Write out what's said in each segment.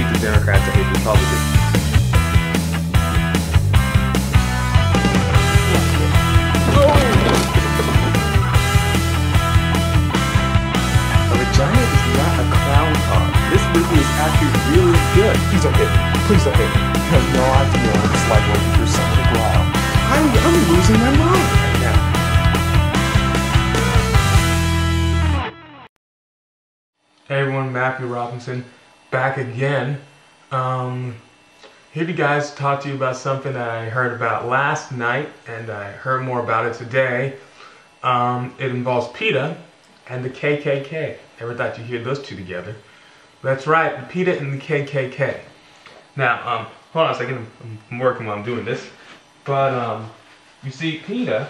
hate the Democrats, I hate the Republicans. A vagina is not a clown car. This movie is actually really good. Please don't hit me. Please don't hit me. You have no idea what it's like when you're son of the ground. I'm losing my mind right now. Hey everyone, Matthew Robinson, back again. Here to guys talk to you about something that I heard about last night, and I heard more about it today. It involves PETA and the KKK. Never thought you'd hear those two together. That's right, the PETA and the KKK. Now, hold on a second, I'm working while I'm doing this. But, you see, PETA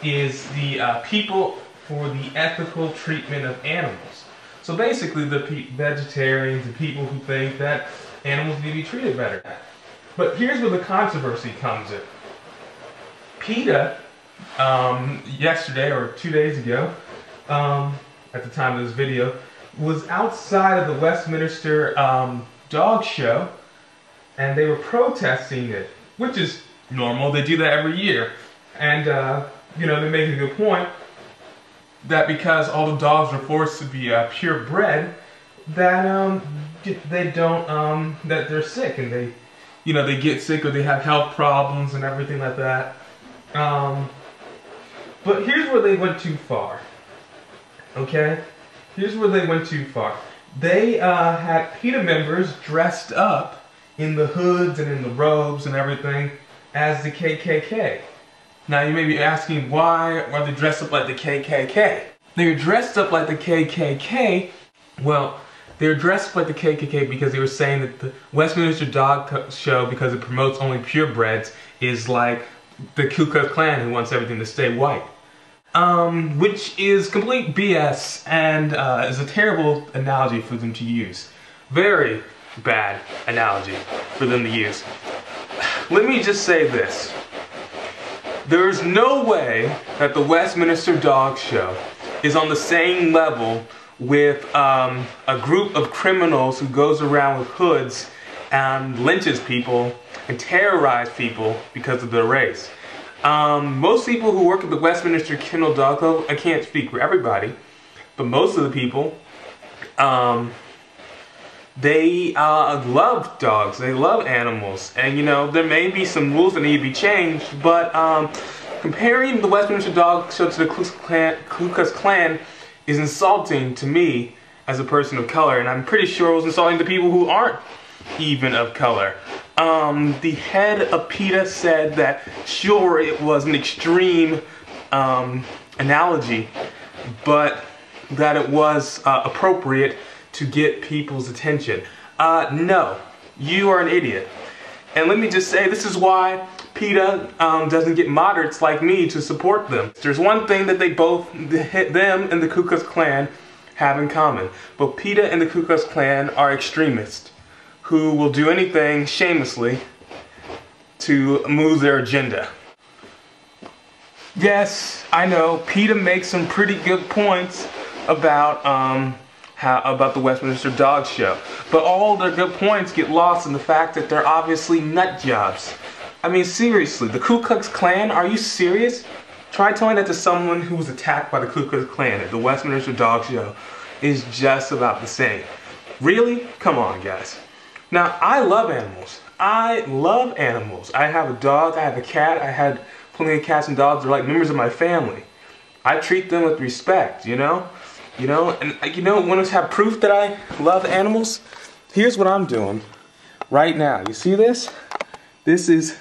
is the people for the ethical treatment of animals. So basically, the vegetarians and people who think that animals need to be treated better. But here's where the controversy comes in. PETA, yesterday or 2 days ago, at the time of this video, was outside of the Westminster dog show, and they were protesting it, which is normal. They do that every year. And, you know, they're making a good point that because all the dogs are forced to be purebred, that they don't, that they're sick, and they, you know, they get sick or they have health problems and everything like that. But here's where they went too far. Okay? Here's where they went too far. They had PETA members dressed up in the hoods and in the robes and everything as the KKK. Now you may be asking, why are they dressed up like the KKK? They were dressed up like the KKK. Well, they were dressed up like the KKK because they were saying that the Westminster Dog Show, because it promotes only purebreds, is like the Ku Klux Klan who wants everything to stay white. Which is complete BS and is a terrible analogy for them to use. Very bad analogy for them to use. Let me just say this. There's no way that the Westminster Dog Show is on the same level with a group of criminals who goes around with hoods and lynches people and terrorizes people because of their race. Most people who work at the Westminster Kennel Dog Club, I can't speak for everybody, but most of the people, they love dogs, they love animals, and you know, there may be some rules that need to be changed, but comparing the Westminster Dog Show to the Ku Klux Klan is insulting to me as a person of color, and I'm pretty sure it was insulting to people who aren't even of color. The head of PETA said that sure, it was an extreme analogy, but that it was appropriate to get people's attention. No, you are an idiot. And let me just say, this is why PETA doesn't get moderates like me to support them. There's one thing that they both, them and the Ku Klux Klan, have in common. Both PETA and the Ku Klux Klan are extremists who will do anything shamelessly to move their agenda. Yes, I know, PETA makes some pretty good points about about the Westminster Dog Show, but all their good points get lost in the fact that they're obviously nut jobs. I mean, seriously, the Ku Klux Klan, are you serious? Try telling that to someone who was attacked by the Ku Klux Klan at the Westminster Dog Show is just about the same. Really? Come on, guys. Now, I love animals. I love animals. I have a dog, I have a cat, I had plenty of cats and dogs. They're like members of my family. I treat them with respect, you know? You know, and you know, want to have proof that I love animals? Here's what I'm doing right now. You see this? This is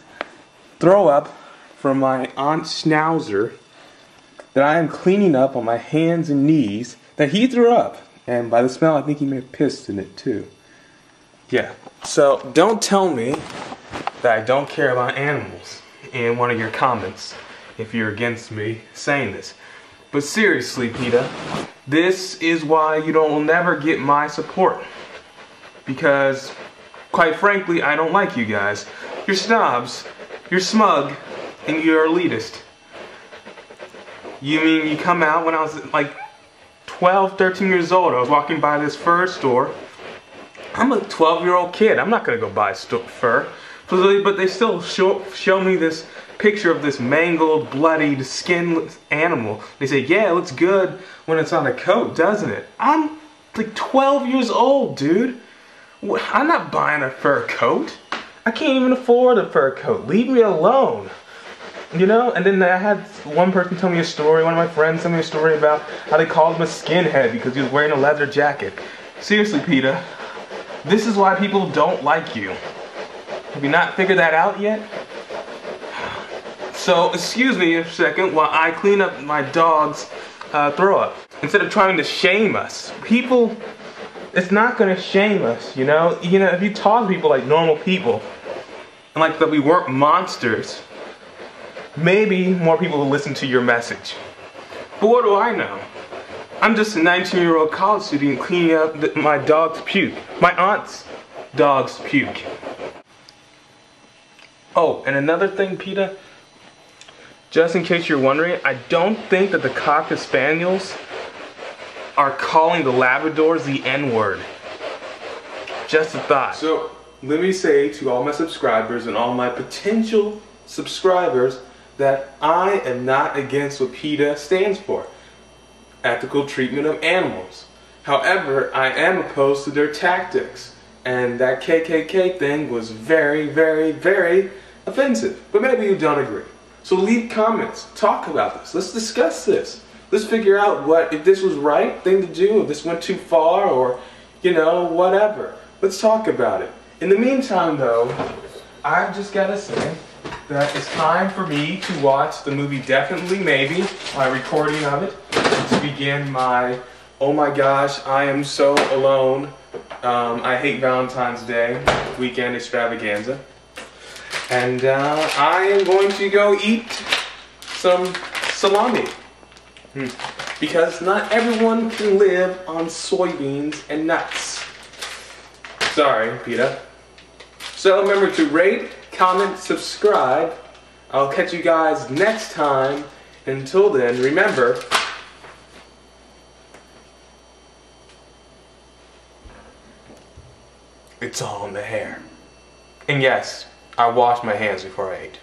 throw up from my Aunt Schnauzer that I am cleaning up on my hands and knees that he threw up. And by the smell, I think he may have pissed in it too. Yeah, so don't tell me that I don't care about animals in one of your comments if you're against me saying this. But seriously, PETA, this is why you will never get my support. Because, quite frankly, I don't like you guys. You're snobs, you're smug, and you're elitist. You mean you come out when I was like 12, 13 years old. I was walking by this fur store, I'm a 12-year-old kid. I'm not gonna go buy fur. But they still show me this picture of this mangled, bloodied, skinless animal. They say, yeah, it looks good when it's on a coat, doesn't it? I'm like 12 years old, dude. I'm not buying a fur coat. I can't even afford a fur coat. Leave me alone. You know? And then I had one person tell me a story, one of my friends tell me a story about how they called him a skinhead because he was wearing a leather jacket. Seriously, PETA, this is why people don't like you. Have you not figured that out yet? So, excuse me a second while I clean up my dog's throw up. Instead of trying to shame us, people, it's not gonna shame us, you know? If you talk to people like normal people, and like that we weren't monsters, maybe more people will listen to your message. But what do I know? I'm just a 19-year-old college student cleaning up my dog's puke. My aunt's dog's puke. Oh, and another thing, PETA, just in case you're wondering, I don't think that the Cocker Spaniels are calling the Labradors the N-word. Just a thought. So, let me say to all my subscribers and all my potential subscribers that I am not against what PETA stands for. Ethical treatment of animals. However, I am opposed to their tactics. And that KKK thing was very, very, very offensive. But maybe you don't agree. So leave comments. Talk about this. Let's discuss this. Let's figure out if this was right thing to do, if this went too far, or, whatever. Let's talk about it. In the meantime, though, I've just got to say that it's time for me to watch the movie Definitely Maybe, my recording of it, to begin my, oh my gosh, I am so alone, I hate Valentine's Day weekend extravaganza. And I am going to go eat some salami. Because not everyone can live on soybeans and nuts. Sorry, PETA. So remember to rate, comment, subscribe. I'll catch you guys next time. Until then, remember, it's all in the hair. And yes, I washed my hands before I ate.